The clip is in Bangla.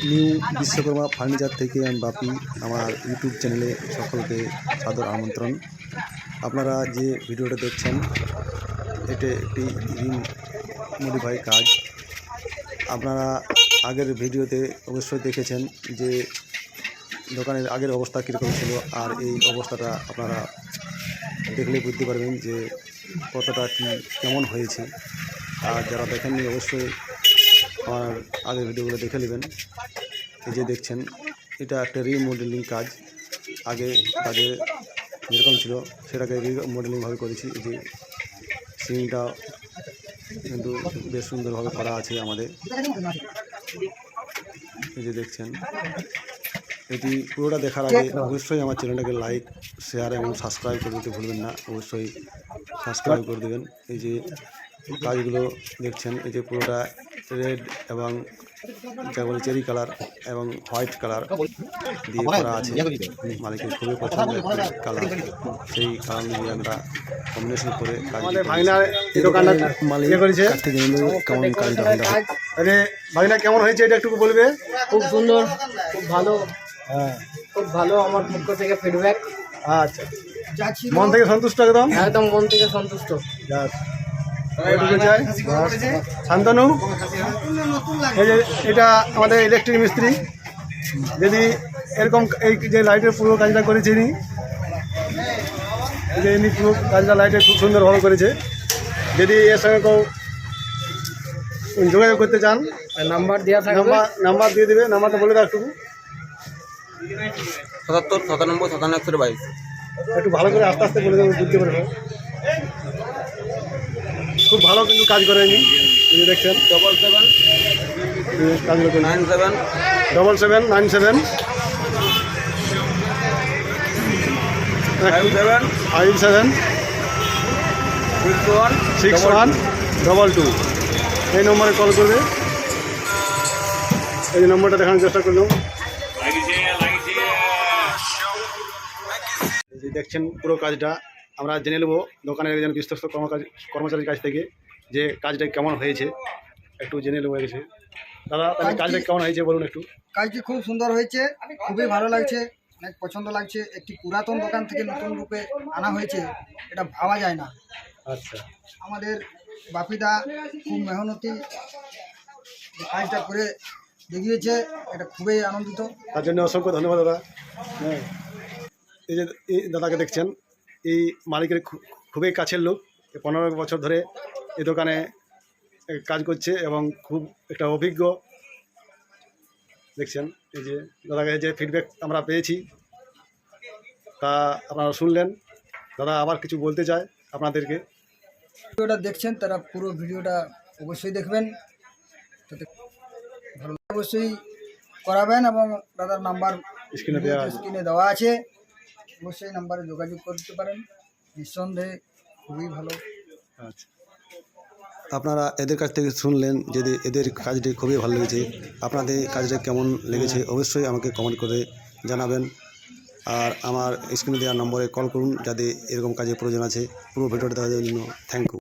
নিউ বিশ্বকর্মা ফার্নিচার থেকে আমি বাপি। আমার ইউটিউব চ্যানেলে সকলকে সাদর আমন্ত্রণ। আপনারা যে ভিডিওটা দেখছেন এটা একটি রিম মডিফাই কাজ। আপনারা আগের ভিডিওতে অবশ্যই দেখেছেন যে দোকানের আগের অবস্থা কীরকম ছিল, আর এই অবস্থাটা আপনারা দেখলে বুঝতে পারবেন যে কতটা কি কেমন হয়েছে। আর যারা দেখেননি অবশ্যই আমার আগের ভিডিওগুলো দেখে নেবেন। এই যে দেখছেন এটা একটা রিমডেলিং কাজ। আগে কাজে যেরকম ছিল সেটাকে রিমডেলিংভাবে করেছি। এই যে সিলিংটা কিন্তু বেশ সুন্দরভাবে করা আছে আমাদের। এই যে দেখছেন, এটি পুরোটা দেখার আগে অবশ্যই আমার চ্যানেলটাকে লাইক, শেয়ার এবং সাবস্ক্রাইব করে দিতে ভুলবেন না। অবশ্যই সাবস্ক্রাইব করে দেবেন। এই যে কাজগুলো দেখছেন, এই যে পুরোটা রেড এবং যা বলে চেরি কালার এবং হোয়াইট কালার দিয়ে করা আছে। মালিকের খুবই পছন্দের কালার, সেই কালার দিয়ে আমরা কম্বিনেশন করে মালিক থেকে কেমন কাজটা হয়। আরে ভাইনা কেমন হয়েছে এটা একটু বলবে? খুব সুন্দর, খুব ভালো। হ্যাঁ, খুব ভালো। আমার পক্ষ থেকে ফিডব্যাক। আচ্ছা, মন থেকে সন্তুষ্ট? একদম মন থেকে সন্তুষ্ট। শান্তনু, এই যে এটা আমাদের ইলেকট্রিক মিস্ত্রি। যদি এরকম এই যে লাইটের পুরো কাজটা করেছে ইনি, যে ইনি পুরো কাজটা লাইটের খুব সুন্দরভাবে করেছে। যদি এর সঙ্গে কেউ যোগাযোগ করতে চান, নাম্বার দেওয়া থাকবে, নাম্বার দিয়ে দেবে। নাম্বারটা বলে দাও একটু। 77 97 57 122। একটু ভালো করে আস্তে আস্তে বলে দেবো, বুঝতে পারবে। খুব ভালো কিন্তু কাজ করেনি। এই দেখছেন 77 কাজগুলো 97 7797 57 6122 এই নম্বরে কল করবে। এই যে নম্বরটা দেখানোর চেষ্টা করলাম। এই যে দেখছেন পুরো কাজটা আমরা জেনে নেব দোকানের একজন বিশ্বস্ত কর্মচারীর কাছ থেকে যে কাজটা কেমন হয়েছে। একটু জেনে নেবো গেছে। দাদা, তাহলে কাজটা কেমন হয়েছে বলুন একটু। কাজটি খুব সুন্দর হয়েছে, খুবই ভালো লাগছে, অনেক পছন্দ লাগছে। একটি পুরাতন দোকান থেকে নতুন রূপে আনা হয়েছে, এটা ভাবা যায় না। আচ্ছা, আমাদের বাপিদা খুব মেহনতি কাজটা করে দেখিয়েছে, এটা খুবই আনন্দিত। তার জন্য অসংখ্য ধন্যবাদ দাদা। হ্যাঁ, এই যে এই দাদাকে দেখছেন, এই মালিকের খুবই কাছের লোক। 15 বছর ধরে এই দোকানে কাজ করছে এবং খুব একটা অভিজ্ঞ। দেখছেন এই যে দাদাকে যে ফিডব্যাক আমরা পেয়েছি তা আপনারা শুনলেন। দাদা আবার কিছু বলতে চায় আপনাদেরকে। ভিডিওটা দেখছেন তারা পুরো ভিডিওটা অবশ্যই দেখবেন, তাতে ভালো অবশ্যই করাবেন। এবং দাদার নাম্বার স্ক্রিনে দেওয়া আছে, অবশ্যই নাম্বারে যোগাযোগ করতে পারেন। নিঃসন্দেহে খুবই ভালো। আচ্ছা, আপনারা এদের কাছ থেকে শুনলেন যে এদের কাজটি খুবই ভালো লেগেছে। আপনাদের কাজটা কেমন লেগেছে অবশ্যই আমাকে কমেন্ট করে জানাবেন। আর আমার স্ক্রিনে দেওয়া নম্বরে কল করুন যাতে এরকম কাজের প্রয়োজন আছে। পুরো ভিডিওটা দেখার জন্য থ্যাংক ইউ।